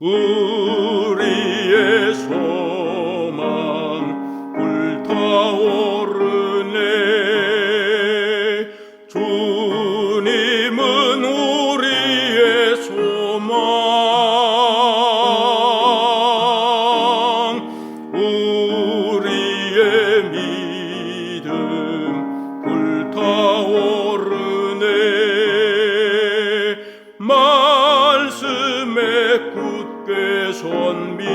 우리의 소망 불타오르네. 주님은 우리의 소망, 우리의 믿음 불타오르네. 말씀에 굳게 선 믿음,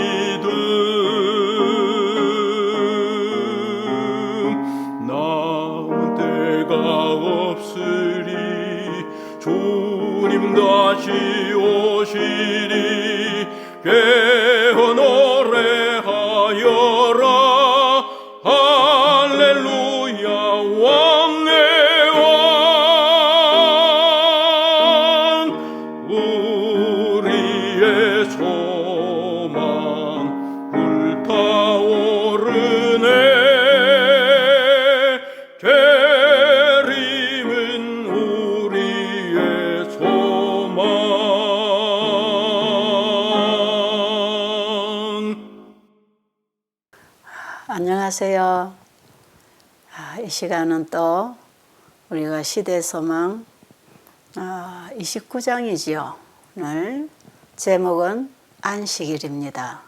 나은 때가 없으리. 주님 다시 오시리. 깨어 노래하여라. 할렐루야. 왕의 왕, 우리의 소망 불타오르네. 재림은 우리의 소망. 안녕하세요. 이 시간은 또 우리가 시대소망 29장이지요. 오늘 제목은 안식일입니다.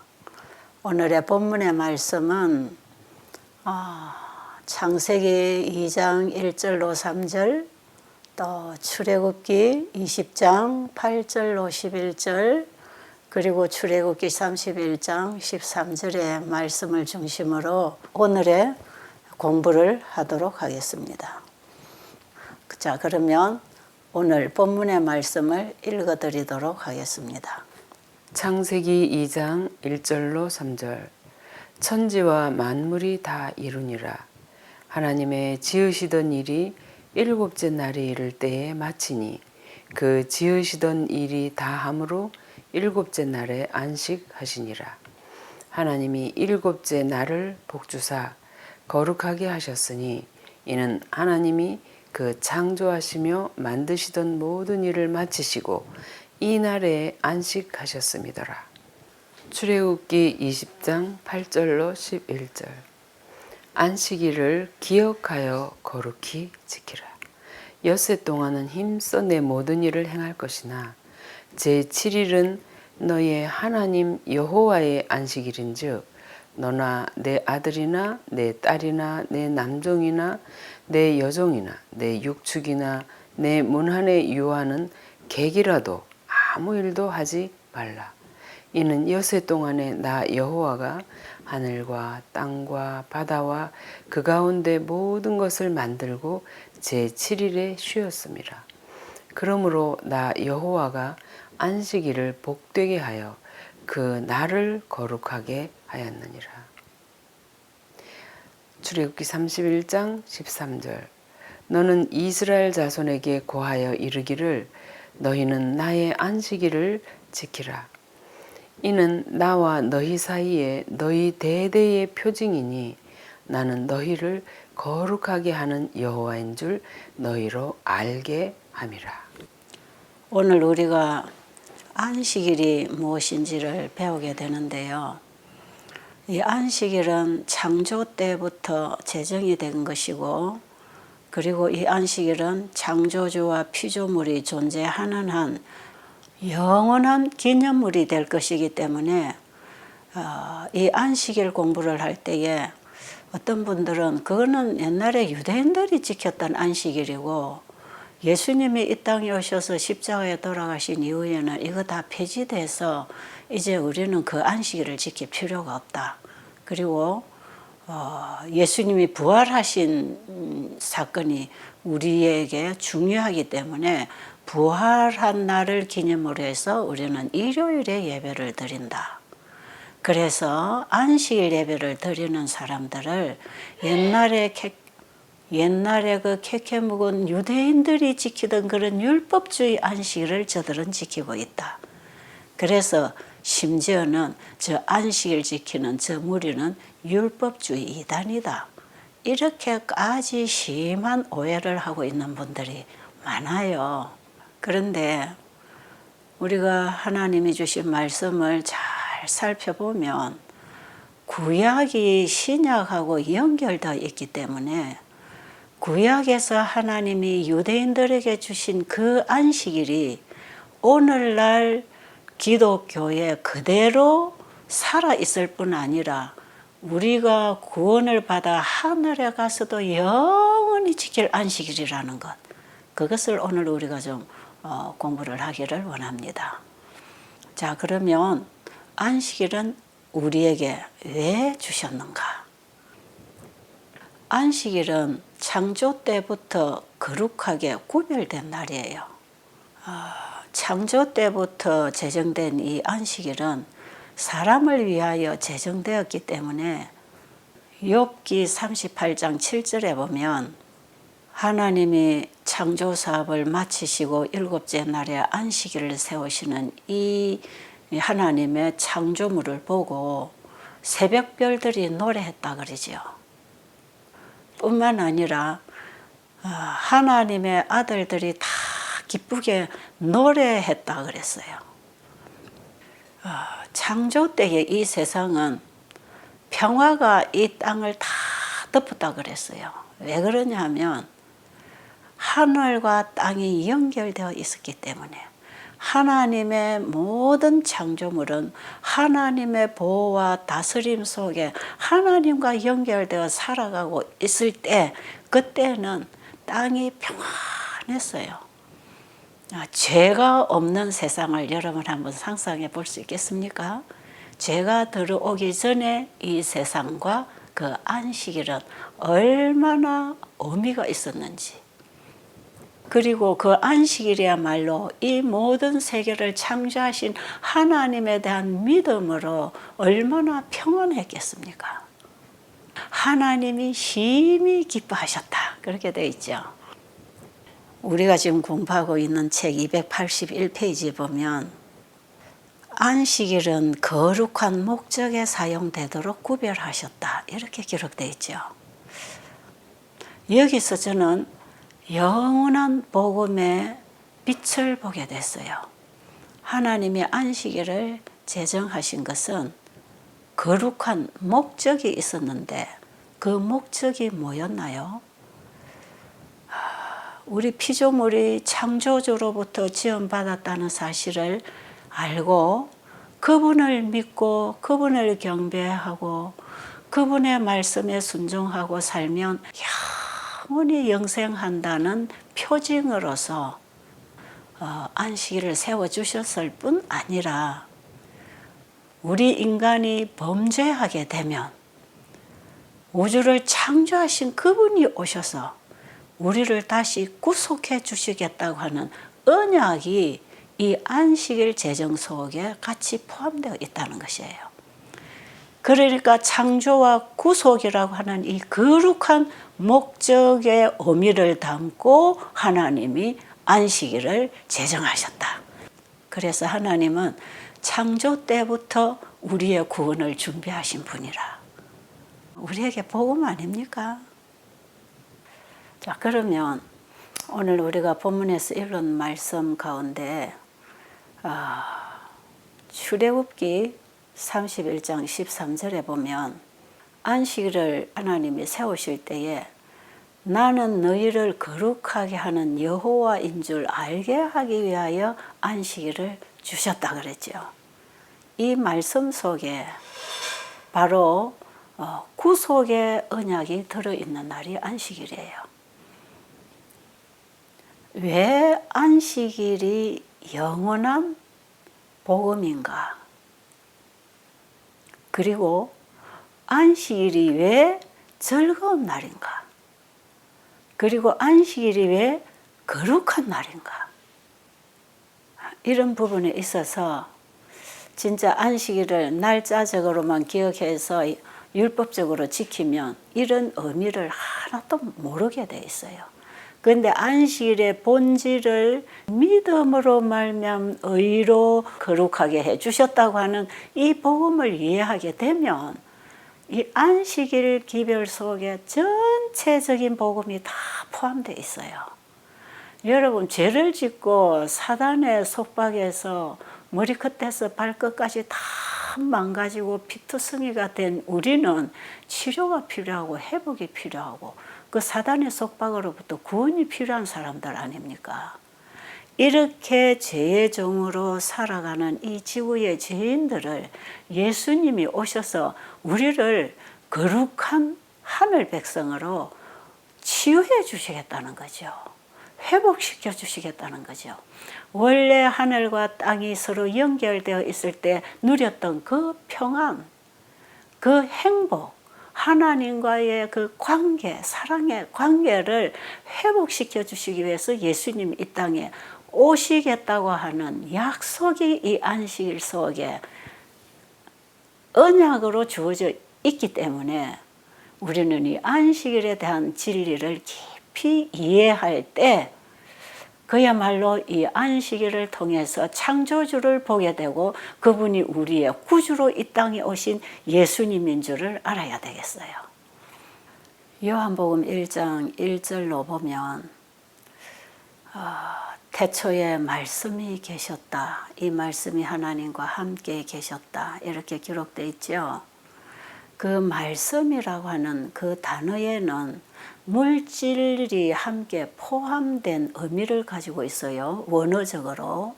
오늘의 본문의 말씀은 창세기 2장 1절로 3절, 또 출애굽기 20장 8절로 11절, 그리고 출애굽기 31장 13절의 말씀을 중심으로 오늘의 공부를 하도록 하겠습니다. 자, 그러면 오늘 본문의 말씀을 읽어드리도록 하겠습니다. 창세기 2장 1절로 3절. 천지와 만물이 다 이루니라. 하나님의 지으시던 일이 일곱째 날에 이를 때에 마치니 그 지으시던 일이 다함으로 일곱째 날에 안식하시니라. 하나님이 일곱째 날을 복주사 거룩하게 하셨으니 이는 하나님이 그 창조하시며 만드시던 모든 일을 마치시고 이 날에 안식하셨음이더라. 출애굽기 20장 8절로 11절. 안식일을 기억하여 거룩히 지키라. 엿새 동안은 힘써 내 모든 일을 행할 것이나 제7일은 너의 하나님 여호와의 안식일인즉 너나 내 아들이나 내 딸이나 내 남종이나 내 여종이나 내 육축이나 내 문안에 유하는 객이라도 아무 일도 하지 말라. 이는 엿새 동안에 나 여호와가 하늘과 땅과 바다와 그 가운데 모든 것을 만들고 제7일에 쉬었음이라. 그러므로 나 여호와가 안식일을 복되게 하여 그 날을 거룩하게 하였느니라. 출애굽기 31장 13절. 너는 이스라엘 자손에게 고하여 이르기를 너희는 나의 안식일을 지키라. 이는 나와 너희 사이에 너희 대대의 표징이니 나는 너희를 거룩하게 하는 여호와인 줄 너희로 알게 함이라. 오늘 우리가 안식일이 무엇인지를 배우게 되는데요. 이 안식일은 창조 때부터 제정이 된 것이고, 그리고 이 안식일은 창조주와 피조물이 존재하는 한 영원한 기념물이 될 것이기 때문에 이 안식일 공부를 할 때에 어떤 분들은 그거는 옛날에 유대인들이 지켰던 안식일이고 예수님이 이 땅에 오셔서 십자가에 돌아가신 이후에는 이거 다 폐지돼서 이제 우리는 그 안식일을 지킬 필요가 없다. 그리고 예수님이 부활하신 사건이 우리에게 중요하기 때문에 부활한 날을 기념으로 해서 우리는 일요일에 예배를 드린다. 그래서 안식일 예배를 드리는 사람들을 옛날에 그 캐캐 묵은 유대인들이 지키던 그런 율법주의 안식일을 저들은 지키고 있다. 그래서 심지어는 저 안식일 지키는 저 무리는 율법주의 이단이다. 이렇게까지 심한 오해를 하고 있는 분들이 많아요. 그런데 우리가 하나님이 주신 말씀을 잘 살펴보면 구약이 신약하고 연결되어 있기 때문에 구약에서 하나님이 유대인들에게 주신 그 안식일이 오늘날 기독교에 그대로 살아있을 뿐 아니라 우리가 구원을 받아 하늘에 가서도 영원히 지킬 안식일이라는 것, 그것을 오늘 우리가 좀 공부를 하기를 원합니다. 자, 그러면 안식일은 우리에게 왜 주셨는가? 안식일은 창조 때부터 거룩하게 구별된 날이에요. 창조 때부터 제정된 이 안식일은 사람을 위하여 제정되었기 때문에 욥기 38장 7절에 보면 하나님이 창조 사업을 마치시고 일곱째 날에 안식일을 세우시는 이 하나님의 창조물을 보고 새벽별들이 노래했다 그러지요. 뿐만 아니라 하나님의 아들들이 다 기쁘게 노래했다 그랬어요. 창조 때의 이 세상은 평화가 이 땅을 다 덮었다 그랬어요. 왜 그러냐 하면 하늘과 땅이 연결되어 있었기 때문에 하나님의 모든 창조물은 하나님의 보호와 다스림 속에 하나님과 연결되어 살아가고 있을 때 그때는 땅이 평안했어요. 죄가 없는 세상을 여러분 한번 상상해 볼 수 있겠습니까? 죄가 들어오기 전에 이 세상과 그 안식일은 얼마나 의미가 있었는지, 그리고 그 안식일이야말로 이 모든 세계를 창조하신 하나님에 대한 믿음으로 얼마나 평안했겠습니까? 하나님이 심히 기뻐하셨다, 그렇게 되어 있죠. 우리가 지금 공부하고 있는 책 281페이지에 보면 안식일은 거룩한 목적에 사용되도록 구별하셨다, 이렇게 기록되어 있죠. 여기서 저는 영원한 복음의 빛을 보게 됐어요. 하나님이 안식일을 제정하신 것은 거룩한 목적이 있었는데 그 목적이 뭐였나요? 우리 피조물이 창조주로부터 지원받았다는 사실을 알고 그분을 믿고 그분을 경배하고 그분의 말씀에 순종하고 살면 영원히 영생한다는 표징으로서 안식일을 세워주셨을 뿐 아니라 우리 인간이 범죄하게 되면 우주를 창조하신 그분이 오셔서 우리를 다시 구속해 주시겠다고 하는 언약이 이 안식일 제정 속에 같이 포함되어 있다는 것이에요. 그러니까 창조와 구속이라고 하는 이 거룩한 목적의 의미를 담고 하나님이 안식일을 제정하셨다. 그래서 하나님은 창조 때부터 우리의 구원을 준비하신 분이라. 우리에게 복음 아닙니까? 자, 그러면 오늘 우리가 본문에서 읽은 말씀 가운데 출애굽기 31장 13절에 보면 안식일을 하나님이 세우실 때에 나는 너희를 거룩하게 하는 여호와인 줄 알게 하기 위하여 안식일을 주셨다 그랬죠. 이 말씀 속에 바로 구속의 언약이 들어있는 날이 안식일이에요. 왜 안식일이 영원한 복음인가? 그리고 안식일이 왜 즐거운 날인가? 그리고 안식일이 왜 거룩한 날인가? 이런 부분에 있어서 진짜 안식일을 날짜적으로만 기억해서 율법적으로 지키면 이런 의미를 하나도 모르게 돼 있어요. 그런데 안식일의 본질을 믿음으로 말미암아 의로 거룩하게 해주셨다고 하는 이 복음을 이해하게 되면 이 안식일 기별 속에 전체적인 복음이 다 포함되어 있어요. 여러분 죄를 짓고 사단의 속박에서 머리끝에서 발끝까지 다 망가지고 피투성이가 된 우리는 치료가 필요하고 회복이 필요하고 그 사단의 속박으로부터 구원이 필요한 사람들 아닙니까? 이렇게 죄의 종으로 살아가는 이 지구의 죄인들을 예수님이 오셔서 우리를 거룩한 하늘 백성으로 치유해 주시겠다는 거죠. 회복시켜 주시겠다는 거죠. 원래 하늘과 땅이 서로 연결되어 있을 때 누렸던 그 평안, 그 행복, 하나님과의 그 관계, 사랑의 관계를 회복시켜 주시기 위해서 예수님이 이 땅에 오시겠다고 하는 약속이 이 안식일 속에 언약으로 주어져 있기 때문에 우리는 이 안식일에 대한 진리를 깊이 이해할 때 그야말로 이 안식일을 통해서 창조주를 보게 되고 그분이 우리의 구주로 이 땅에 오신 예수님인 줄을 알아야 되겠어요. 요한복음 1장 1절로 보면 태초에 말씀이 계셨다. 이 말씀이 하나님과 함께 계셨다. 이렇게 기록되어 있죠. 그 말씀이라고 하는 그 단어에는 물질이 함께 포함된 의미를 가지고 있어요. 원어적으로.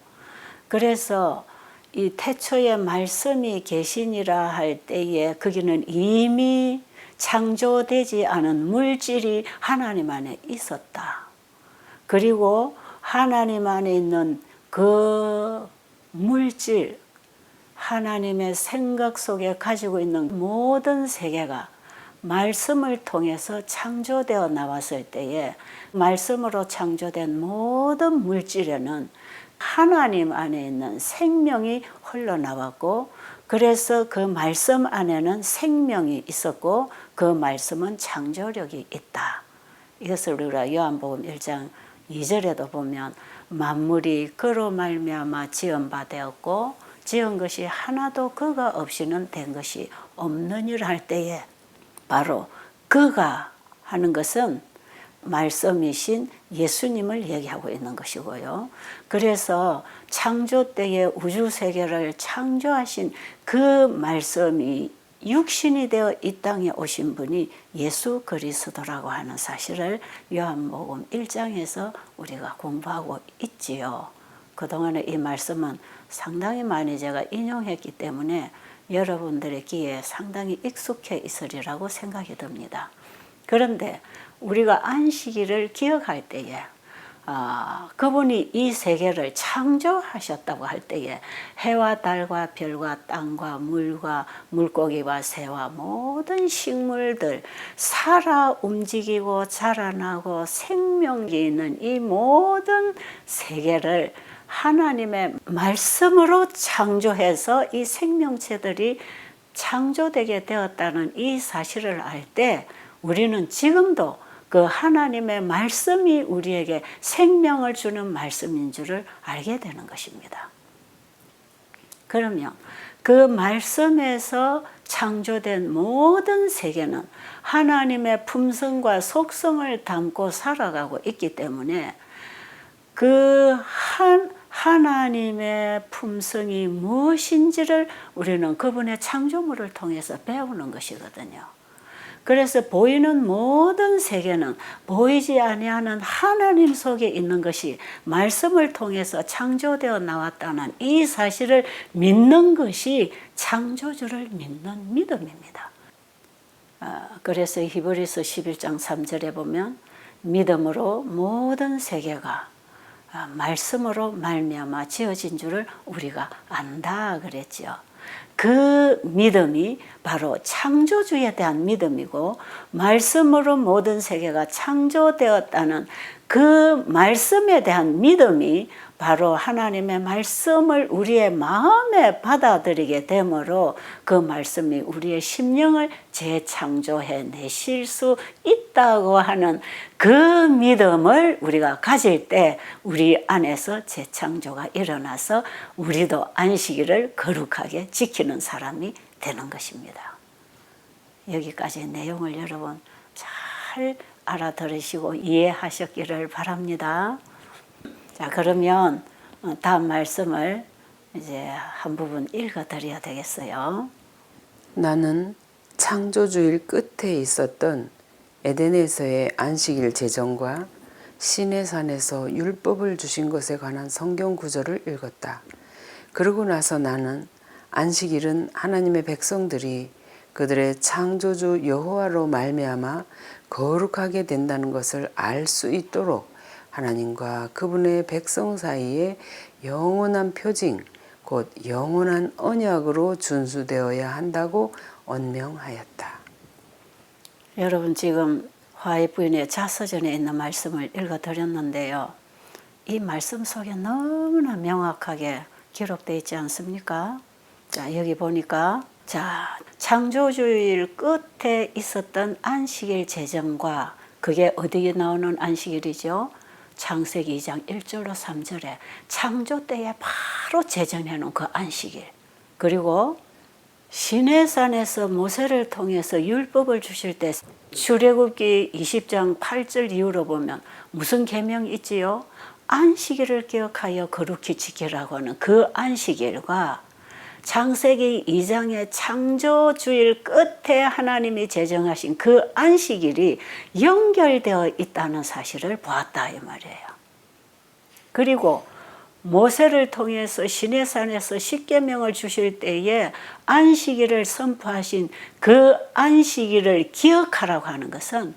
그래서 이 태초에 말씀이 계시니라 할 때에 거기는 이미 창조되지 않은 물질이 하나님 안에 있었다. 그리고 하나님 안에 있는 그 물질, 하나님의 생각 속에 가지고 있는 모든 세계가 말씀을 통해서 창조되어 나왔을 때에 말씀으로 창조된 모든 물질에는 하나님 안에 있는 생명이 흘러나왔고 그래서 그 말씀 안에는 생명이 있었고 그 말씀은 창조력이 있다. 이것을 우리가 요한복음 1장 2절에도 보면 만물이 그로 말미암아 지은 바 되었고 지은 것이 하나도 그가 없이는 된 것이 없느니라 할 때에 바로 그가 하는 것은 말씀이신 예수님을 얘기하고 있는 것이고요. 그래서 창조 때에 우주 세계를 창조하신 그 말씀이 육신이 되어 이 땅에 오신 분이 예수 그리스도라고 하는 사실을 요한복음 1장에서 우리가 공부하고 있지요. 그동안에 이 말씀은 상당히 많이 제가 인용했기 때문에 여러분들의 귀에 상당히 익숙해 있으리라고 생각이 듭니다. 그런데 우리가 안식일을 기억할 때에 그분이 이 세계를 창조하셨다고 할 때에 해와 달과 별과 땅과 물과 물고기와 새와 모든 식물들 살아 움직이고 자라나고 생명이 있는 이 모든 세계를 하나님의 말씀으로 창조해서 이 생명체들이 창조되게 되었다는 이 사실을 알 때 우리는 지금도 그 하나님의 말씀이 우리에게 생명을 주는 말씀인 줄을 알게 되는 것입니다. 그러면 그 말씀에서 창조된 모든 세계는 하나님의 품성과 속성을 담고 살아가고 있기 때문에 그 하나님의 품성이 무엇인지를 우리는 그분의 창조물을 통해서 배우는 것이거든요. 그래서 보이는 모든 세계는 보이지 아니하는 하나님 속에 있는 것이 말씀을 통해서 창조되어 나왔다는 이 사실을 믿는 것이 창조주를 믿는 믿음입니다. 그래서 히브리서 11장 3절에 보면 믿음으로 모든 세계가 말씀으로 말미암아 지어진 줄을 우리가 안다 그랬지요. 그 믿음이 바로 창조주에 대한 믿음이고 말씀으로 모든 세계가 창조되었다는 그 말씀에 대한 믿음이 바로 하나님의 말씀을 우리의 마음에 받아들이게 되므로 그 말씀이 우리의 심령을 재창조해 내실 수 있다고 하는 그 믿음을 우리가 가질 때 우리 안에서 재창조가 일어나서 우리도 안식일을 거룩하게 지키는 사람이 되는 것입니다. 여기까지 내용을 여러분 잘 알아들으시고 이해하셨기를 바랍니다. 자, 그러면 다음 말씀을 이제 한 부분 읽어 드려야 되겠어요. 나는 창조주일 끝에 있었던 에덴에서의 안식일 제정과 시내산에서 율법을 주신 것에 관한 성경 구절을 읽었다. 그러고 나서 나는 안식일은 하나님의 백성들이 그들의 창조주 여호와로 말미암아 거룩하게 된다는 것을 알 수 있도록 하나님과 그분의 백성 사이에 영원한 표징, 곧 영원한 언약으로 준수되어야 한다고 언명하였다. 여러분 지금 화해 부인의 자서전에 있는 말씀을 읽어드렸는데요. 이 말씀 속에 너무나 명확하게 기록되어 있지 않습니까? 자, 여기 보니까 자, 창조주일 끝에 있었던 안식일 제정과 그게 어디에 나오는 안식일이죠? 창세기 2장 1절로 3절에 창조 때에 바로 제정해 놓은 그 안식일. 그리고 시내산에서 모세를 통해서 율법을 주실 때 출애굽기 20장 8절 이후로 보면 무슨 계명이 있지요? 안식일을 기억하여 거룩히 지키라고 하는 그 안식일과 창세기 2장의 창조주일 끝에 하나님이 제정하신 그 안식일이 연결되어 있다는 사실을 보았다 이 말이에요. 그리고 모세를 통해서 시내산에서 십계명을 주실 때에 안식일을 선포하신 그 안식일을 기억하라고 하는 것은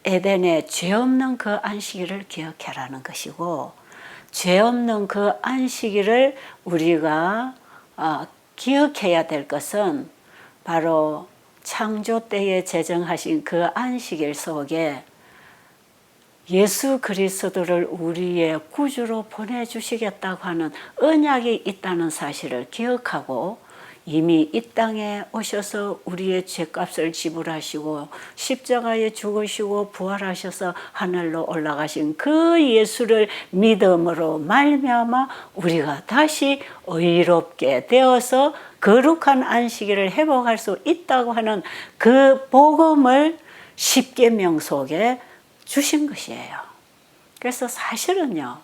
에덴에 죄 없는 그 안식일을 기억해라는 것이고, 죄 없는 그 안식일을 우리가 기억해야 될 것은 바로 창조 때에 제정하신 그 안식일 속에 예수 그리스도를 우리의 구주로 보내주시겠다고 하는 언약이 있다는 사실을 기억하고, 이미 이 땅에 오셔서 우리의 죄값을 지불하시고 십자가에 죽으시고 부활하셔서 하늘로 올라가신 그 예수를 믿음으로 말미암아 우리가 다시 의롭게 되어서 거룩한 안식일을 회복할 수 있다고 하는 그 복음을 십계명 속에 주신 것이에요. 그래서 사실은요,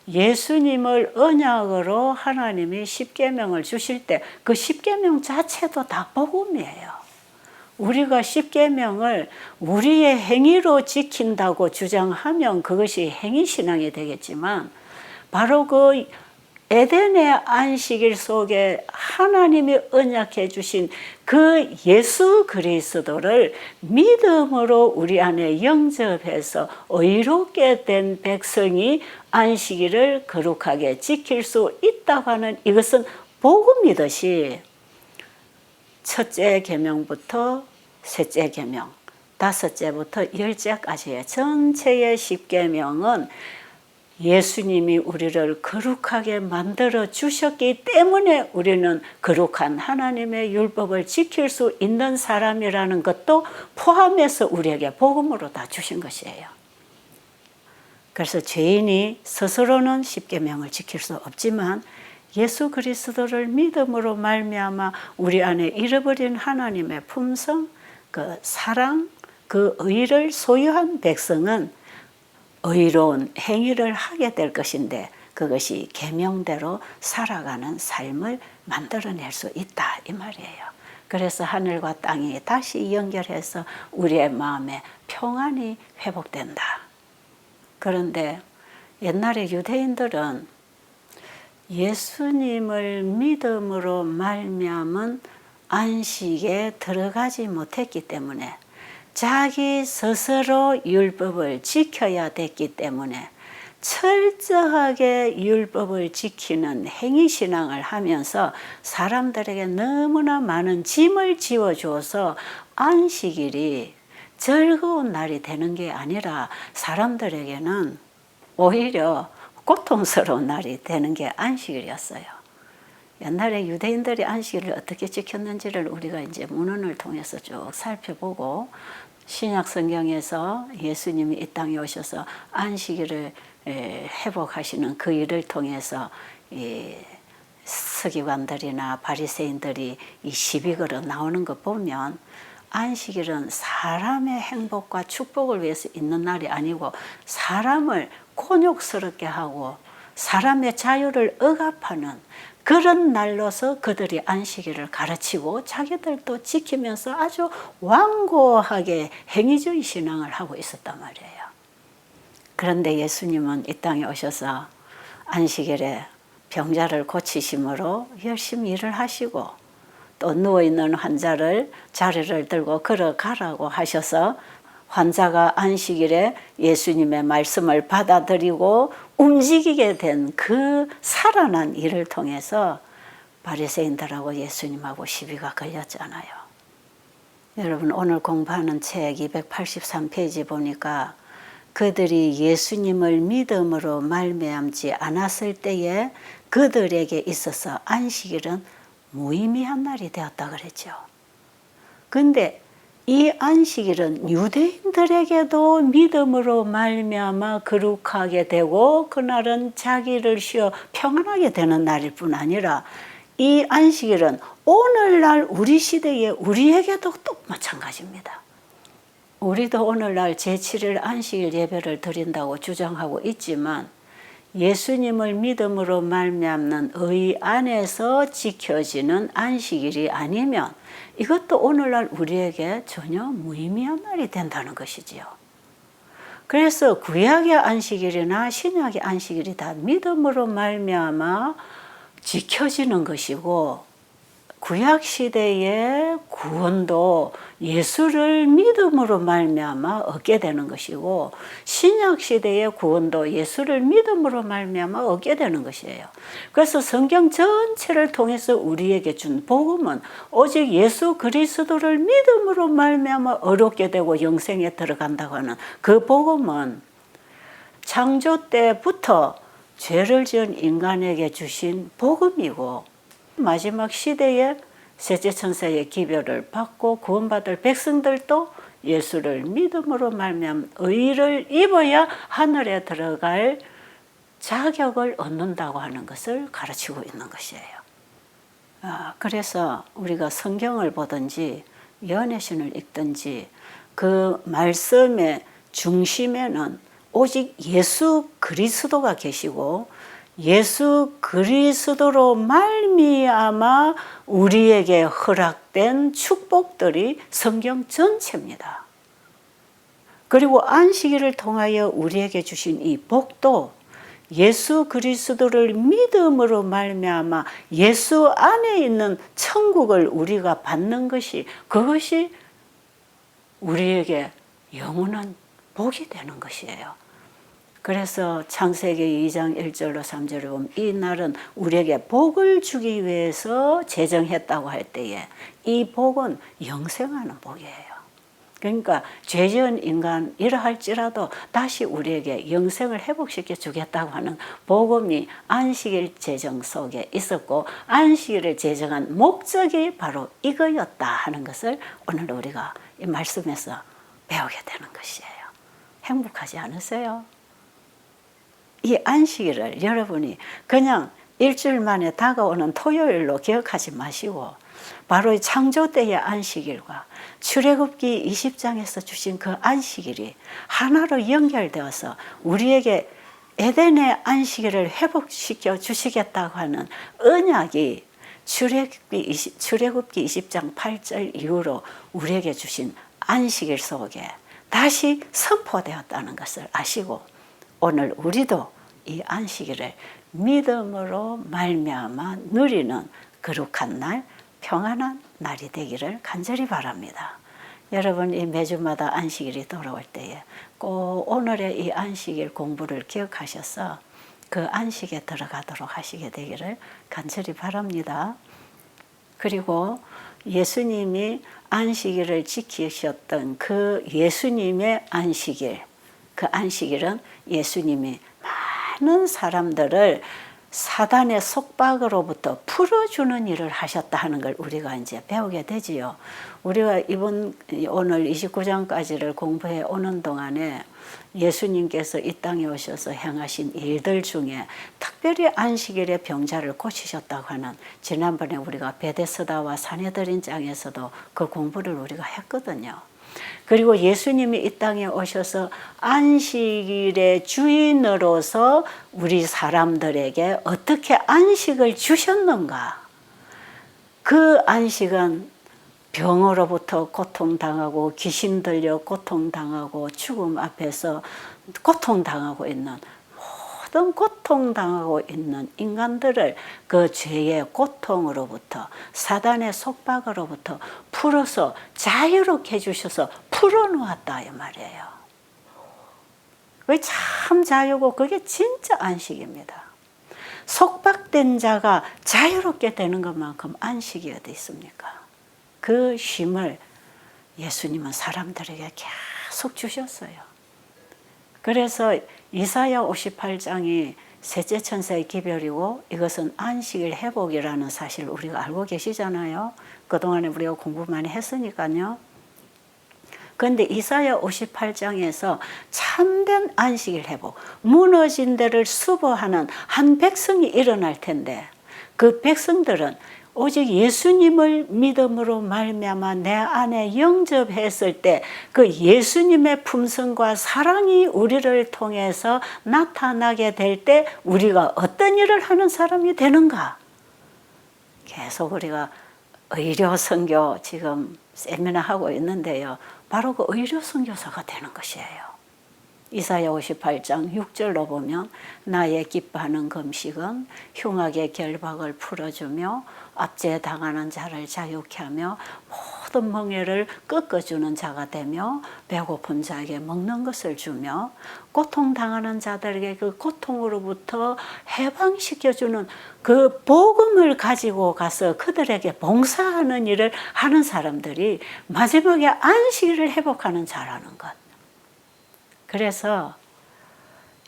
예수님을 언약으로 하나님이 십계명을 주실 때 그 십계명 자체도 다 복음이에요. 우리가 십계명을 우리의 행위로 지킨다고 주장하면 그것이 행위신앙이 되겠지만, 바로 그 에덴의 안식일 속에 하나님이 언약해 주신 그 예수 그리스도를 믿음으로 우리 안에 영접해서 의롭게 된 백성이 안식일을 거룩하게 지킬 수 있다고 하는 이것은 복음이듯이 첫째 계명부터 셋째 계명, 다섯째부터 열째까지의 전체의 십계명은 예수님이 우리를 거룩하게 만들어 주셨기 때문에 우리는 거룩한 하나님의 율법을 지킬 수 있는 사람이라는 것도 포함해서 우리에게 복음으로 다 주신 것이에요. 그래서 죄인이 스스로는 십계명을 지킬 수 없지만 예수 그리스도를 믿음으로 말미암아 우리 안에 잃어버린 하나님의 품성, 그 사랑, 그 의를 소유한 백성은 의로운 행위를 하게 될 것인데, 그것이 계명대로 살아가는 삶을 만들어낼 수 있다 이 말이에요. 그래서 하늘과 땅이 다시 연결해서 우리의 마음에 평안이 회복된다. 그런데 옛날에 유대인들은 예수님을 믿음으로 말미암은 안식에 들어가지 못했기 때문에, 자기 스스로 율법을 지켜야 됐기 때문에 철저하게 율법을 지키는 행위신앙을 하면서 사람들에게 너무나 많은 짐을 지어줘서 안식일이 즐거운 날이 되는 게 아니라 사람들에게는 오히려 고통스러운 날이 되는 게 안식일이었어요. 옛날에 유대인들이 안식일을 어떻게 지켰는지를 우리가 이제 문헌을 통해서 쭉 살펴보고, 신약 성경에서 예수님이 이 땅에 오셔서 안식일을 회복하시는 그 일을 통해서 이 서기관들이나 바리새인들이 이 시비 걸어 나오는 거 보면, 안식일은 사람의 행복과 축복을 위해서 있는 날이 아니고 사람을 곤욕스럽게 하고 사람의 자유를 억압하는 그런 날로서 그들이 안식일을 가르치고 자기들도 지키면서 아주 완고하게 행위주의 신앙을 하고 있었단 말이에요. 그런데 예수님은 이 땅에 오셔서 안식일에 병자를 고치심으로 열심히 일을 하시고 또 누워있는 환자를 자리를 들고 걸어가라고 하셔서 환자가 안식일에 예수님의 말씀을 받아들이고 움직이게 된 그 살아난 일을 통해서 바리새인들하고 예수님하고 시비가 걸렸잖아요. 여러분 오늘 공부하는 책 283페이지 보니까 그들이 예수님을 믿음으로 말미암지 않았을 때에 그들에게 있어서 안식일은 무의미한 날이 되었다 그랬죠. 근데 이 안식일은 유대인들에게도 믿음으로 말미암아 거룩하게 되고 그날은 자기를 쉬어 평안하게 되는 날일 뿐 아니라 이 안식일은 오늘날 우리 시대에 우리에게도 또 마찬가지입니다. 우리도 오늘날 제7일 안식일 예배를 드린다고 주장하고 있지만 예수님을 믿음으로 말미암는 의 안에서 지켜지는 안식일이 아니면 이것도 오늘날 우리에게 전혀 무의미한 날이 된다는 것이지요. 그래서 구약의 안식일이나 신약의 안식일이 다 믿음으로 말미암아 지켜지는 것이고 구약 시대의 구원도 예수를 믿음으로 말미암아 얻게 되는 것이고 신약 시대의 구원도 예수를 믿음으로 말미암아 얻게 되는 것이에요. 그래서 성경 전체를 통해서 우리에게 준 복음은 오직 예수 그리스도를 믿음으로 말미암아 얻게 되고 영생에 들어간다고 하는 그 복음은 창조 때부터 죄를 지은 인간에게 주신 복음이고 마지막 시대에 셋째 천사의 기별을 받고 구원받을 백성들도 예수를 믿음으로 말미암아 의를 입어야 하늘에 들어갈 자격을 얻는다고 하는 것을 가르치고 있는 것이에요. 그래서 우리가 성경을 보든지 연애신을 읽든지 그 말씀의 중심에는 오직 예수 그리스도가 계시고 예수 그리스도로 말미암아 우리에게 허락된 축복들이 성경 전체입니다. 그리고 안식일을 통하여 우리에게 주신 이 복도 예수 그리스도를 믿음으로 말미암아 예수 안에 있는 천국을 우리가 받는 것이 그것이 우리에게 영원한 복이 되는 것이에요. 그래서 창세기 2장 1절로 3절을 보면 이 날은 우리에게 복을 주기 위해서 제정했다고 할 때에 이 복은 영생하는 복이에요. 그러니까 죄 지은 인간이라 할지라도 다시 우리에게 영생을 회복시켜 주겠다고 하는 복음이 안식일 제정 속에 있었고 안식일을 제정한 목적이 바로 이거였다 하는 것을 오늘 우리가 이 말씀에서 배우게 되는 것이에요. 행복하지 않으세요? 이 안식일을 여러분이 그냥 일주일 만에 다가오는 토요일로 기억하지 마시고 바로 이 창조 때의 안식일과 출애굽기 20장에서 주신 그 안식일이 하나로 연결되어서 우리에게 에덴의 안식일을 회복시켜 주시겠다고 하는 언약이 출애굽기 20장 8절 이후로 우리에게 주신 안식일 속에 다시 선포되었다는 것을 아시고 오늘 우리도 이 안식일을 믿음으로 말미암아 누리는 거룩한 날, 평안한 날이 되기를 간절히 바랍니다. 여러분 이 매주마다 안식일이 돌아올 때에 꼭 오늘의 이 안식일 공부를 기억하셔서 그 안식에 들어가도록 하시게 되기를 간절히 바랍니다. 그리고 예수님이 안식일을 지키셨던 그 예수님의 안식일, 그 안식일은 예수님이 많은 사람들을 사단의 속박으로부터 풀어주는 일을 하셨다 하는 걸 우리가 이제 배우게 되지요. 우리가 오늘 29장까지를 공부해 오는 동안에 예수님께서 이 땅에 오셔서 행하신 일들 중에 특별히 안식일에 병자를 고치셨다고 하는 지난번에 우리가 베데스다와 산헤드린 장에서도 그 공부를 우리가 했거든요. 그리고 예수님이 이 땅에 오셔서 안식일의 주인으로서 우리 사람들에게 어떻게 안식을 주셨는가? 그 안식은 병으로부터 고통당하고 귀신 들려 고통당하고 죽음 앞에서 고통당하고 있는 모든 고통당하고 있는 인간들을 그 죄의 고통으로부터 사단의 속박으로부터 풀어서 자유롭게 해주셔서 풀어놓았다 이 말이에요. 그게 참 자유고 그게 진짜 안식입니다. 속박된 자가 자유롭게 되는 것만큼 안식이 어디 있습니까? 그 쉼을 예수님은 사람들에게 계속 주셨어요. 그래서 이사야 58장이 셋째 천사의 기별이고 이것은 안식일 회복이라는 사실을 우리가 알고 계시잖아요. 그동안에 우리가 공부 많이 했으니까요. 그런데 이사야 58장에서 참된 안식일 회복, 무너진 데를 수보하는 한 백성이 일어날 텐데 그 백성들은 오직 예수님을 믿음으로 말미암아 내 안에 영접했을 때 그 예수님의 품성과 사랑이 우리를 통해서 나타나게 될 때 우리가 어떤 일을 하는 사람이 되는가? 계속 우리가 의료 선교 지금 세미나 하고 있는데요. 바로 그 의료 선교사가 되는 것이에요. 이사야 58장 6절로 보면 나의 기뻐하는 금식은 흉악의 결박을 풀어주며 압제당하는 자를 자유케 하며 모든 멍에를 꺾어주는 자가 되며 배고픈 자에게 먹는 것을 주며 고통당하는 자들에게 그 고통으로부터 해방시켜주는 그 복음을 가지고 가서 그들에게 봉사하는 일을 하는 사람들이 마지막에 안식일을 회복하는 자라는 것. 그래서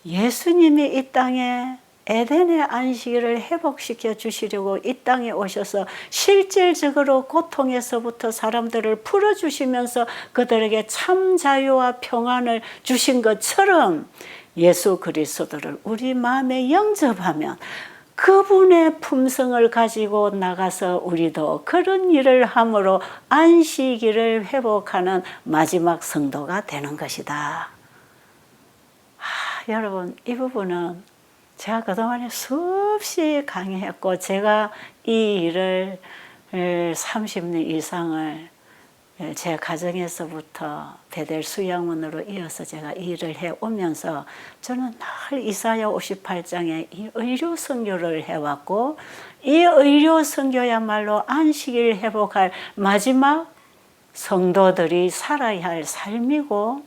예수님이 이 땅에 에덴의 안식일을 회복시켜 주시려고 이 땅에 오셔서 실질적으로 고통에서부터 사람들을 풀어주시면서 그들에게 참 자유와 평안을 주신 것처럼 예수 그리스도를 우리 마음에 영접하면 그분의 품성을 가지고 나가서 우리도 그런 일을 함으로 안식일을 회복하는 마지막 성도가 되는 것이다. 여러분, 이 부분은 제가 그동안에 수없이 강의했고 제가 이 일을 30년 이상을 제 가정에서부터 베델 수양원으로 이어서 제가 이 일을 해오면서 저는 늘 이사야 58장에 이 의료 선교를 해왔고 이 의료 선교야말로 안식일 회복할 마지막 성도들이 살아야 할 삶이고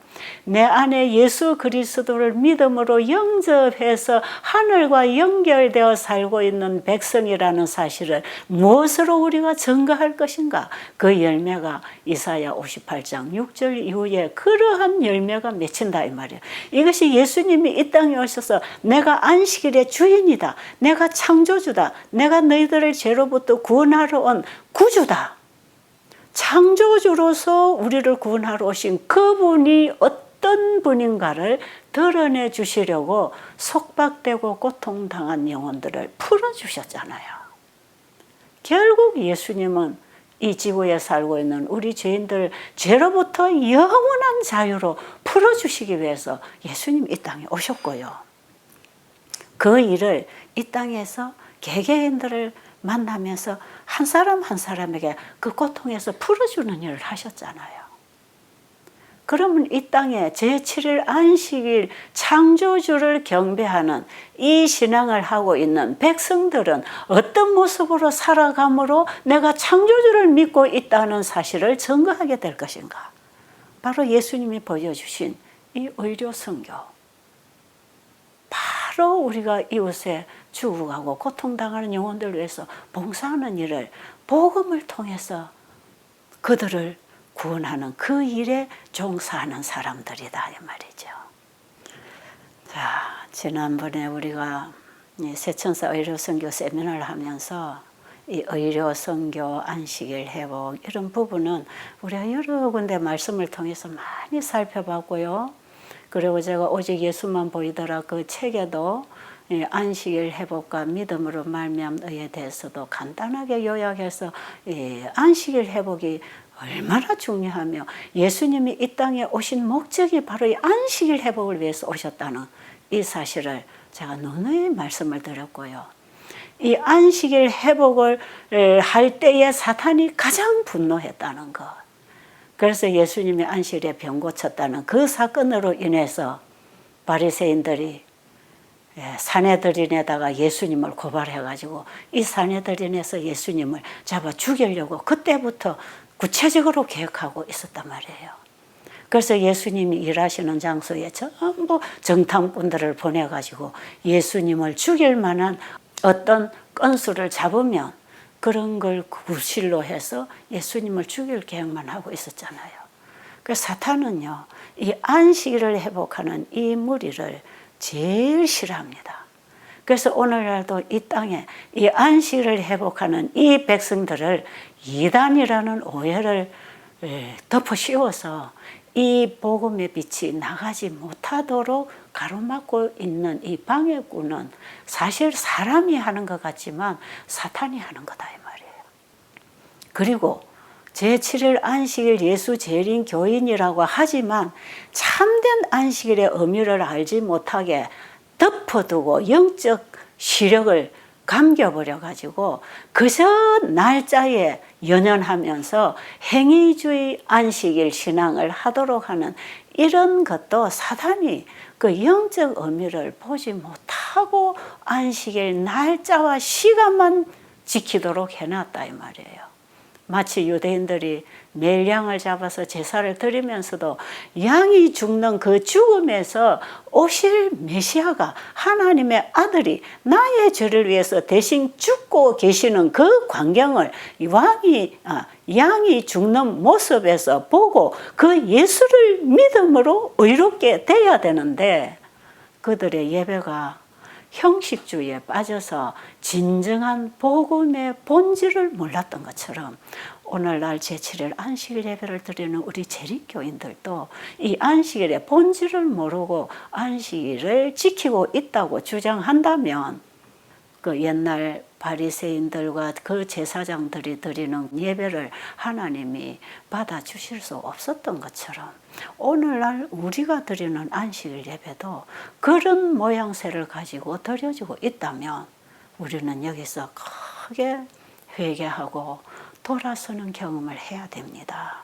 내 안에 예수 그리스도를 믿음으로 영접해서 하늘과 연결되어 살고 있는 백성이라는 사실을 무엇으로 우리가 증거할 것인가? 그 열매가 이사야 58장 6절 이후에 그러한 열매가 맺힌다 이 말이에요. 이것이 예수님이 이 땅에 오셔서 내가 안식일의 주인이다. 내가 창조주다. 내가 너희들을 죄로부터 구원하러 온 구주다. 창조주로서 우리를 구원하러 오신 그분이 어떤 분인가를 드러내 주시려고 속박되고 고통당한 영혼들을 풀어주셨잖아요. 결국 예수님은 이 지구에 살고 있는 우리 죄인들 죄로부터 영원한 자유로 풀어주시기 위해서 예수님 이 땅에 오셨고요. 그 일을 이 땅에서 개개인들을 만나면서 한 사람 한 사람에게 그 고통에서 풀어주는 일을 하셨잖아요. 그러면 이 땅에 제7일 안식일 창조주를 경배하는 이 신앙을 하고 있는 백성들은 어떤 모습으로 살아감으로 내가 창조주를 믿고 있다는 사실을 증거하게 될 것인가? 바로 예수님이 보여주신 이 의료 선교. 바로 우리가 이웃에 죽어가고 고통당하는 영혼들을 위해서 봉사하는 일을 복음을 통해서 그들을 구원하는 그 일에 종사하는 사람들이다 이 말이죠. 자, 지난번에 우리가 세천사 의료선교 세미나를 하면서 이 의료선교, 안식일 회복 이런 부분은 우리가 여러 군데 말씀을 통해서 많이 살펴봤고요. 그리고 제가 오직 예수만 보이더라 그 책에도 안식일 회복과 믿음으로 말미암은 의에 대해서도 간단하게 요약해서 안식일 회복이 얼마나 중요하며 예수님이 이 땅에 오신 목적이 바로 이 안식일 회복을 위해서 오셨다는 이 사실을 제가 누누이 말씀을 드렸고요. 이 안식일 회복을 할 때에 사탄이 가장 분노했다는 것. 그래서 예수님이 안식일에 병 고쳤다는 그 사건으로 인해서 바리새인들이 사내들인에다가 예수님을 고발해가지고 이 사내들인에서 예수님을 잡아 죽이려고 그때부터 구체적으로 계획하고 있었단 말이에요. 그래서 예수님이 일하시는 장소에 전부 정탐꾼들을 보내가지고 예수님을 죽일 만한 어떤 건수를 잡으면 그런 걸 구실로 해서 예수님을 죽일 계획만 하고 있었잖아요. 그래서 사탄은요, 이 안식일을 회복하는 이 무리를 제일 싫어합니다. 그래서 오늘날도 이 땅에 이 안식일을 회복하는 이 백성들을 이단이라는 오해를 덮어 씌워서 이 복음의 빛이 나가지 못하도록 가로막고 있는 이 방해꾼은 사실 사람이 하는 것 같지만 사탄이 하는 거다 이 말이에요. 그리고 제7일 안식일 예수 재림 교인이라고 하지만 참된 안식일의 의미를 알지 못하게 덮어두고 영적 시력을 감겨버려가지고 그저 날짜에 연연하면서 행위주의 안식일 신앙을 하도록 하는 이런 것도 사단이 그 영적 의미를 보지 못하고 안식일 날짜와 시간만 지키도록 해놨다 이 말이에요. 마치 유대인들이 매일 양을 잡아서 제사를 드리면서도 양이 죽는 그 죽음에서 오실 메시아가 하나님의 아들이 나의 죄를 위해서 대신 죽고 계시는 그 광경을 양이 죽는 모습에서 보고 그 예수를 믿음으로 의롭게 돼야 되는데 그들의 예배가 형식주의에 빠져서 진정한 복음의 본질을 몰랐던 것처럼 오늘날 제7일 안식일 예배를 드리는 우리 재림교인들도 이 안식일의 본질을 모르고 안식일을 지키고 있다고 주장한다면 그 옛날 바리새인들과 그 제사장들이 드리는 예배를 하나님이 받아주실 수 없었던 것처럼 오늘날 우리가 드리는 안식일 예배도 그런 모양새를 가지고 드려지고 있다면 우리는 여기서 크게 회개하고 돌아서는 경험을 해야 됩니다.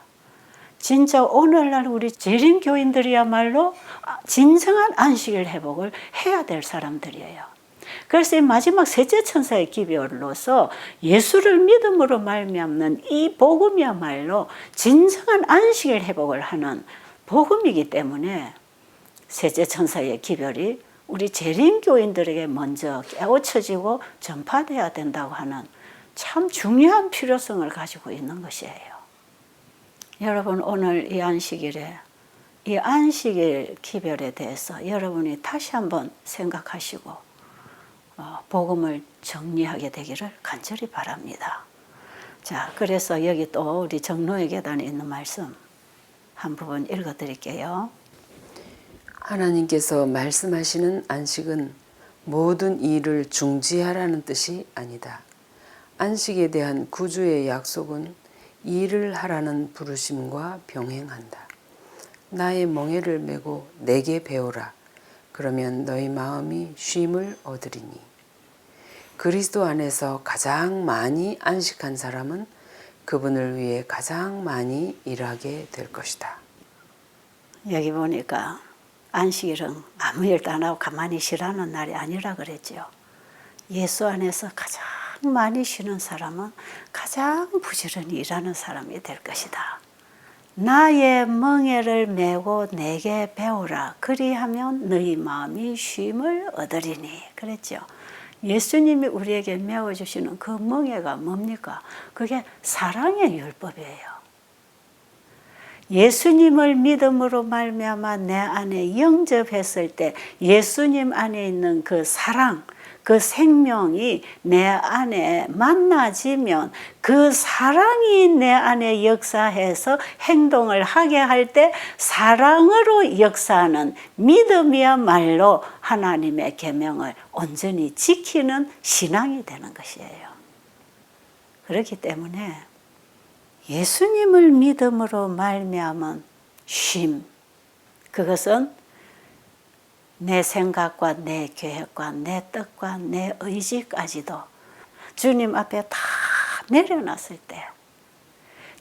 진짜 오늘날 우리 재림교인들이야말로 진정한 안식일 회복을 해야 될 사람들이에요. 그래서 이 마지막 셋째 천사의 기별로서 예수를 믿음으로 말미암는 이 복음이야말로 진정한 안식일 회복을 하는 복음이기 때문에 셋째 천사의 기별이 우리 재림교인들에게 먼저 깨우쳐지고 전파돼야 된다고 하는 참 중요한 필요성을 가지고 있는 것이에요. 여러분 오늘 이 안식일에 이 안식일 기별에 대해서 여러분이 다시 한번 생각하시고 복음을 정리하게 되기를 간절히 바랍니다. 자, 그래서 여기 또 우리 정로의 계단에 있는 말씀 한 부분 읽어 드릴게요. 하나님께서 말씀하시는 안식은 모든 일을 중지하라는 뜻이 아니다. 안식에 대한 구주의 약속은 일을 하라는 부르심과 병행한다. 나의 멍에를 메고 내게 배우라. 그러면 너희 마음이 쉼을 얻으리니. 그리스도 안에서 가장 많이 안식한 사람은 그분을 위해 가장 많이 일하게 될 것이다. 여기 보니까 안식일은 아무 일도 안 하고 가만히 쉬라는 날이 아니라 그랬죠. 예수 안에서 가장 많이 쉬는 사람은 가장 부지런히 일하는 사람이 될 것이다. 나의 멍에를 메고 내게 배우라. 그리하면 너희 마음이 쉼을 얻으리니. 그랬죠. 예수님이 우리에게 메워주시는 그 멍에가 뭡니까? 그게 사랑의 율법이에요. 예수님을 믿음으로 말미암아 내 안에 영접했을 때 예수님 안에 있는 그 사랑, 그 생명이 내 안에 만나지면 그 사랑이 내 안에 역사해서 행동을 하게 할 때 사랑으로 역사하는 믿음이야말로 하나님의 계명을 온전히 지키는 신앙이 되는 것이에요. 그렇기 때문에 예수님을 믿음으로 말미암은 쉼, 그것은 내 생각과 내 계획과 내 뜻과 내 의지까지도 주님 앞에 다 내려놨을 때,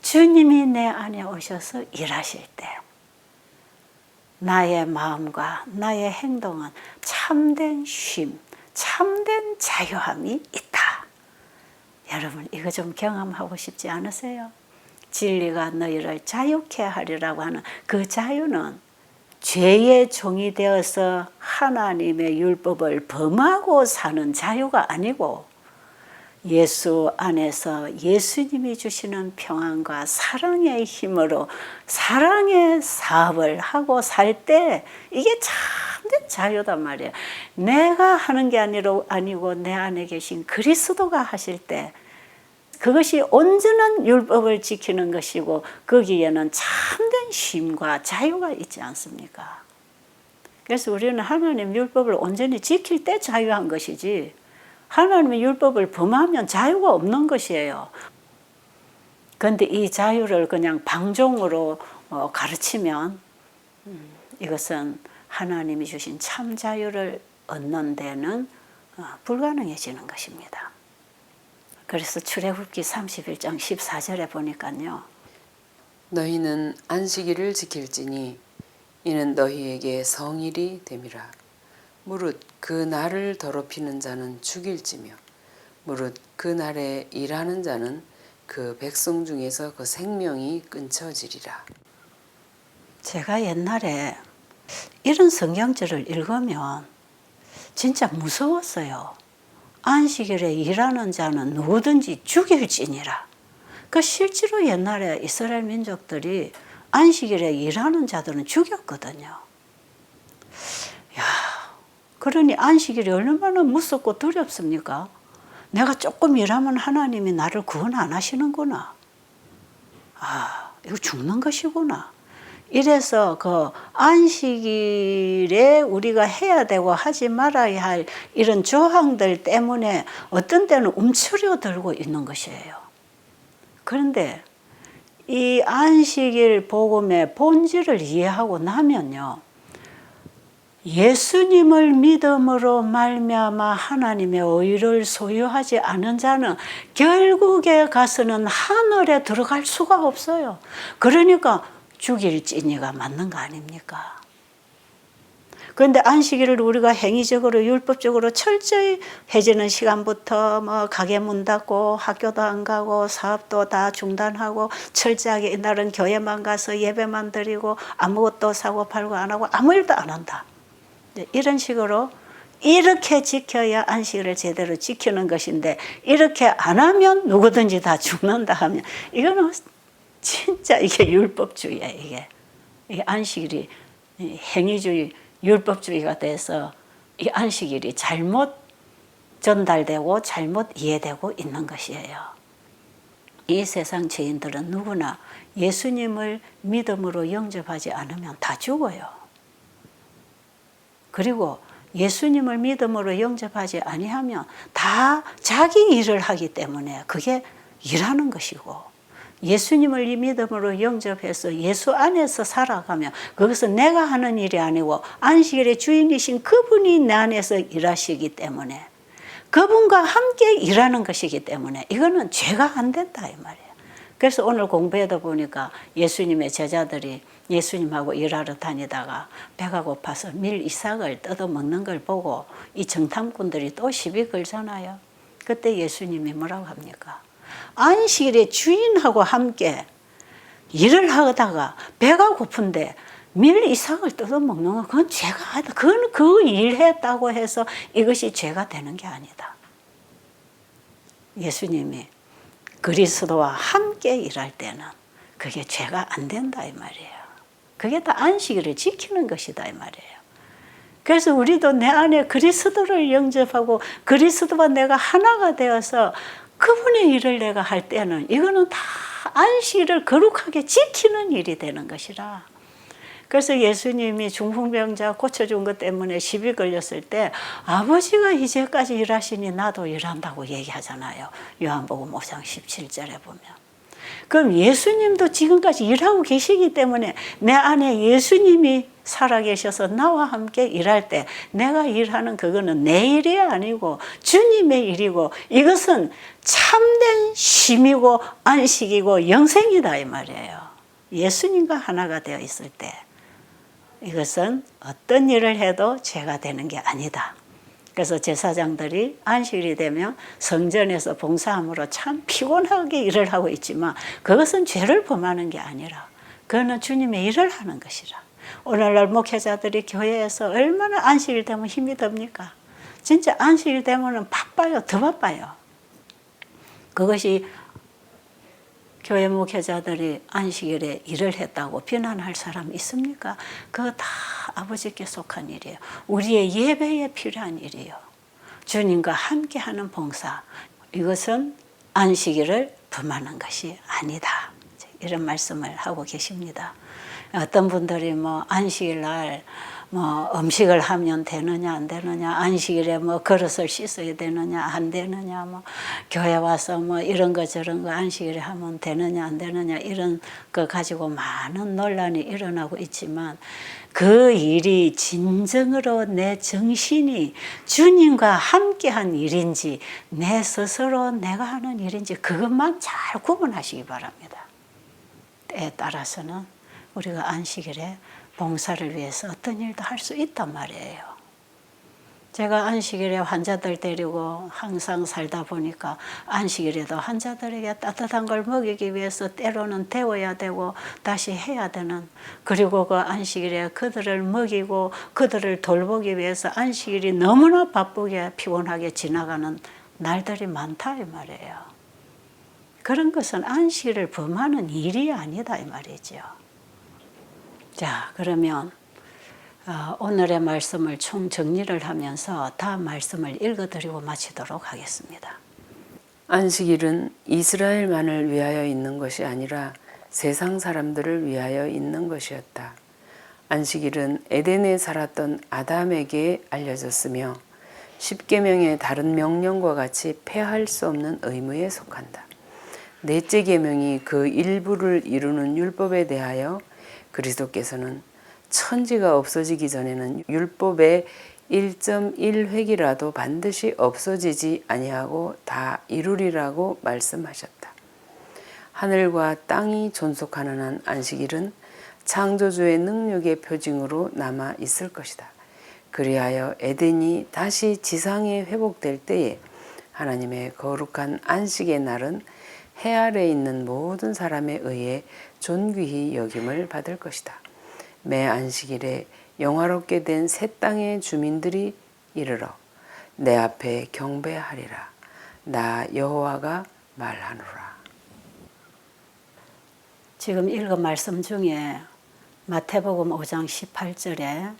주님이 내 안에 오셔서 일하실 때 나의 마음과 나의 행동은 참된 쉼, 참된 자유함이 있다. 여러분, 이거 좀 경험하고 싶지 않으세요? 진리가 너희를 자유케 하리라고 하는 그 자유는 죄의 종이 되어서 하나님의 율법을 범하고 사는 자유가 아니고 예수 안에서 예수님이 주시는 평안과 사랑의 힘으로 사랑의 사업을 하고 살 때 이게 참된 자유단 말이에요. 내가 하는 게 아니고 내 안에 계신 그리스도가 하실 때 그것이 온전한 율법을 지키는 것이고 거기에는 참된 쉼과 자유가 있지 않습니까? 그래서 우리는 하나님 율법을 온전히 지킬 때 자유한 것이지 하나님의 율법을 범하면 자유가 없는 것이에요. 그런데 이 자유를 그냥 방종으로 가르치면 이것은 하나님이 주신 참 자유를 얻는 데는 불가능해지는 것입니다. 그래서 출애굽기 31장 14절에 보니까요. 너희는 안식일을 지킬지니 이는 너희에게 성일이 됨이라. 무릇 그 날을 더럽히는 자는 죽일지며 무릇 그 날에 일하는 자는 그 백성 중에서 그 생명이 끊쳐지리라. 제가 옛날에 이런 성경절을 읽으면 진짜 무서웠어요. 안식일에 일하는 자는 누구든지 죽일지니라. 그 실제로 옛날에 이스라엘 민족들이 안식일에 일하는 자들은 죽였거든요. 야, 그러니 안식일이 얼마나 무섭고 두렵습니까? 내가 조금 일하면 하나님이 나를 구원 안 하시는구나. 아, 이거 죽는 것이구나. 이래서 그 안식일에 우리가 해야 되고 하지 말아야 할 이런 조항들 때문에 어떤 때는 움츠려들고 있는 것이에요. 그런데 이 안식일 복음의 본질을 이해하고 나면요, 예수님을 믿음으로 말미암아 하나님의 의를 소유하지 않은 자는 결국에 가서는 하늘에 들어갈 수가 없어요. 그러니까 죽일지니가 맞는 거 아닙니까? 그런데 안식일을 우리가 행위적으로 율법적으로 철저히 해지는 시간부터 뭐 가게 문 닫고 학교도 안 가고 사업도 다 중단하고 철저하게 이날은 교회만 가서 예배만 드리고 아무것도 사고 팔고 안 하고 아무 일도 안 한다. 이런 식으로 이렇게 지켜야 안식일을 제대로 지키는 것인데 이렇게 안 하면 누구든지 다 죽는다 하면 이거는 진짜 이게 율법주의예요. 이게 안식일이 행위주의, 율법주의가 돼서 이 안식일이 잘못 전달되고 잘못 이해되고 있는 것이에요. 이 세상 죄인들은 누구나 예수님을 믿음으로 영접하지 않으면 다 죽어요. 그리고 예수님을 믿음으로 영접하지 아니하면 다 자기 일을 하기 때문에 그게 일하는 것이고, 예수님을 이 믿음으로 영접해서 예수 안에서 살아가면 그것은 내가 하는 일이 아니고 안식일의 주인이신 그분이 내 안에서 일하시기 때문에 그분과 함께 일하는 것이기 때문에 이거는 죄가 안 된다 이 말이에요. 그래서 오늘 공부해다 보니까 예수님의 제자들이 예수님하고 일하러 다니다가 배가 고파서 밀 이삭을 뜯어 먹는 걸 보고 이 정탐꾼들이 또 시비 걸잖아요. 그때 예수님이 뭐라고 합니까? 안식일에 주인하고 함께 일을 하다가 배가 고픈데 밀 이삭을 뜯어 먹는 건 그건 죄가 아니다. 그건 그 일했다고 해서 이것이 죄가 되는 게 아니다. 예수님이 그리스도와 함께 일할 때는 그게 죄가 안 된다 이 말이에요. 그게 다 안식일을 지키는 것이다 이 말이에요. 그래서 우리도 내 안에 그리스도를 영접하고 그리스도와 내가 하나가 되어서 그분의 일을 내가 할 때는 이거는 다 안식일을 거룩하게 지키는 일이 되는 것이라. 그래서 예수님이 중풍병자 고쳐준 것 때문에 시비 걸렸을 때 아버지가 이제까지 일하시니 나도 일한다고 얘기하잖아요. 요한복음 5장 17절에 보면. 그럼 예수님도 지금까지 일하고 계시기 때문에 내 안에 예수님이 살아계셔서 나와 함께 일할 때 내가 일하는 그거는 내 일이 아니고 주님의 일이고 이것은 참된 쉼이고 안식이고 영생이다 이 말이에요. 예수님과 하나가 되어 있을 때 이것은 어떤 일을 해도 죄가 되는 게 아니다. 그래서 제사장들이 안식일이 되면 성전에서 봉사함으로 참 피곤하게 일을 하고 있지만 그것은 죄를 범하는 게 아니라 그거는 주님의 일을 하는 것이라. 오늘날 목회자들이 교회에서 얼마나 안식일 되면 힘이 듭니까? 진짜 안식일 되면 바빠요. 더 바빠요. 그것이 교회 목회자들이 안식일에 일을 했다고 비난할 사람 있습니까? 그거 다 아버지께 속한 일이에요. 우리의 예배에 필요한 일이에요. 주님과 함께하는 봉사. 이것은 안식일을 범하는 것이 아니다. 이런 말씀을 하고 계십니다. 어떤 분들이 뭐 안식일 날 뭐 음식을 하면 되느냐 안 되느냐, 안식일에 뭐 그릇을 씻어야 되느냐 안 되느냐, 뭐 교회 와서 뭐 이런 거 저런 거 안식일에 하면 되느냐 안 되느냐 이런 거 가지고 많은 논란이 일어나고 있지만 그 일이 진정으로 내 정신이 주님과 함께한 일인지 내 스스로 내가 하는 일인지 그것만 잘 구분하시기 바랍니다. 때에 따라서는 우리가 안식일에 봉사를 위해서 어떤 일도 할 수 있단 말이에요. 제가 안식일에 환자들 데리고 항상 살다 보니까 안식일에도 환자들에게 따뜻한 걸 먹이기 위해서 때로는 데워야 되고 다시 해야 되는, 그리고 그 안식일에 그들을 먹이고 그들을 돌보기 위해서 안식일이 너무나 바쁘게 피곤하게 지나가는 날들이 많다 이 말이에요. 그런 것은 안식일을 범하는 일이 아니다 이 말이죠. 자, 그러면 오늘의 말씀을 총 정리를 하면서 다음 말씀을 읽어드리고 마치도록 하겠습니다. 안식일은 이스라엘만을 위하여 있는 것이 아니라 세상 사람들을 위하여 있는 것이었다. 안식일은 에덴에 살았던 아담에게 알려졌으며 십계명의 다른 명령과 같이 폐할 수 없는 의무에 속한다. 넷째 계명이 그 일부를 이루는 율법에 대하여 그리스도께서는 천지가 없어지기 전에는 율법의 1.1획이라도 반드시 없어지지 아니하고 다 이루리라고 말씀하셨다. 하늘과 땅이 존속하는 한 안식일은 창조주의 능력의 표징으로 남아 있을 것이다. 그리하여 에덴이 다시 지상에 회복될 때에 하나님의 거룩한 안식의 날은 해 아래 있는 모든 사람에 의해 존귀히 여김을 받을 것이다. 매 안식일에 영화롭게 된 새 땅의 주민들이 이르러 내 앞에 경배하리라. 나 여호와가 말하노라. 지금 읽은 말씀 중에 마태복음 5장 18절에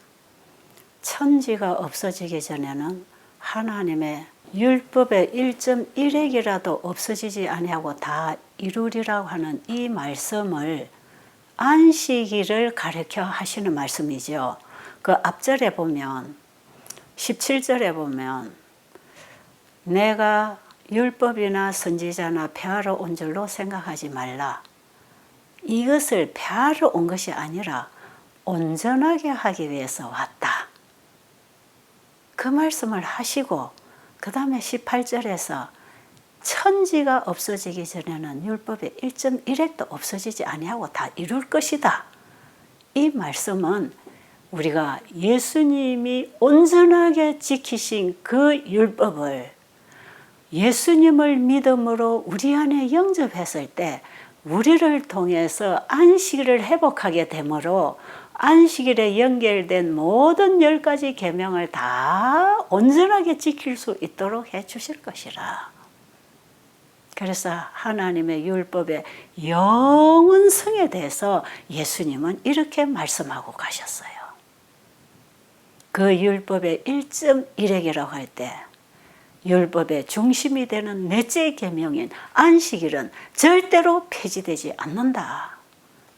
천지가 없어지기 전에는 하나님의 율법의 1.1획이라도 없어지지 아니하고 다 이루리라고 하는 이 말씀을 안식일을 가르쳐 하시는 말씀이죠. 그 앞절에 보면 17절에 보면 내가 율법이나 선지자나 폐하러 온 줄로 생각하지 말라. 이것을 폐하러 온 것이 아니라 온전하게 하기 위해서 왔다. 그 말씀을 하시고 그 다음에 18절에서 천지가 없어지기 전에는 율법의 1.1획도 없어지지 아니하고 다 이룰 것이다. 이 말씀은 우리가 예수님이 온전하게 지키신 그 율법을 예수님을 믿음으로 우리 안에 영접했을 때 우리를 통해서 안식일을 회복하게 되므로 안식일에 연결된 모든 10가지 계명을 다 온전하게 지킬 수 있도록 해 주실 것이라. 그래서 하나님의 율법의 영원성에 대해서 예수님은 이렇게 말씀하고 가셨어요. 그 율법의 1.1핵이라고 할 때 율법의 중심이 되는 넷째 계명인 안식일은 절대로 폐지되지 않는다.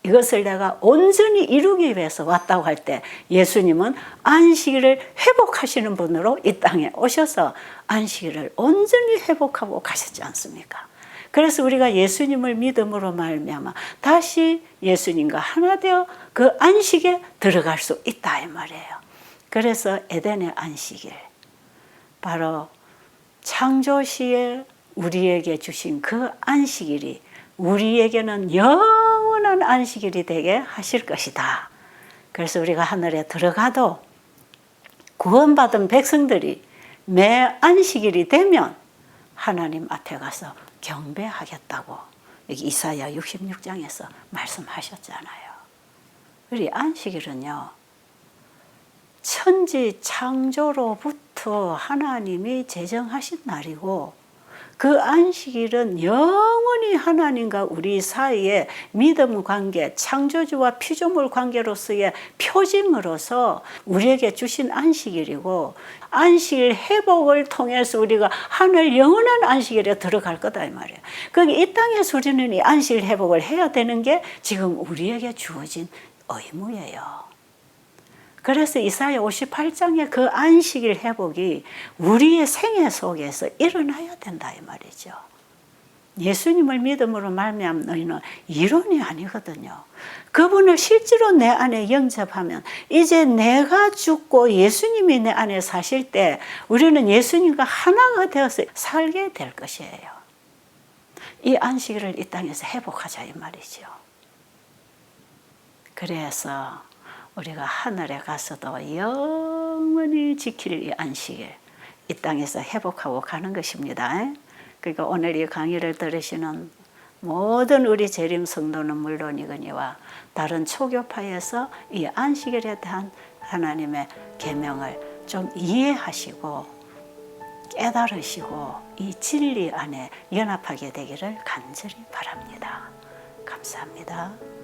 이것을 내가 온전히 이루기 위해서 왔다고 할 때 예수님은 안식일을 회복하시는 분으로 이 땅에 오셔서 안식일을 온전히 회복하고 가셨지 않습니까? 그래서 우리가 예수님을 믿음으로 말미암아 다시 예수님과 하나 되어 그 안식에 들어갈 수 있다 이 말이에요. 그래서 에덴의 안식일, 바로 창조시에 우리에게 주신 그 안식일이 우리에게는 영원한 안식일이 되게 하실 것이다. 그래서 우리가 하늘에 들어가도 구원받은 백성들이 매 안식일이 되면 하나님 앞에 가서 경배하겠다고 여기 이사야 66장에서 말씀하셨잖아요. 우리 안식일은요, 천지 창조로부터 하나님이 제정하신 날이고 그 안식일은 영원히 하나님과 우리 사이에 믿음 관계, 창조주와 피조물 관계로서의 표징으로서 우리에게 주신 안식일이고, 안식일 회복을 통해서 우리가 하늘 영원한 안식일에 들어갈 거다 이 말이에요. 거기 이 땅에서 우리는 이 안식일 회복을 해야 되는 게 지금 우리에게 주어진 의무예요. 그래서 이사야 58장의 그 안식일 회복이 우리의 생애 속에서 일어나야 된다 이 말이죠. 예수님을 믿음으로 말미암는 너희는 이론이 아니거든요. 그분을 실제로 내 안에 영접하면 이제 내가 죽고 예수님이 내 안에 사실 때 우리는 예수님과 하나가 되어서 살게 될 것이에요. 이 안식일을 이 땅에서 회복하자 이 말이죠. 그래서 우리가 하늘에 가서도 영원히 지킬 이 안식일 이 땅에서 회복하고 가는 것입니다. 그러니까 오늘 이 강의를 들으시는 모든 우리 재림 성도는 물론이거니와 다른 초교파에서 이 안식일에 대한 하나님의 계명을 좀 이해하시고 깨달으시고 이 진리 안에 연합하게 되기를 간절히 바랍니다. 감사합니다.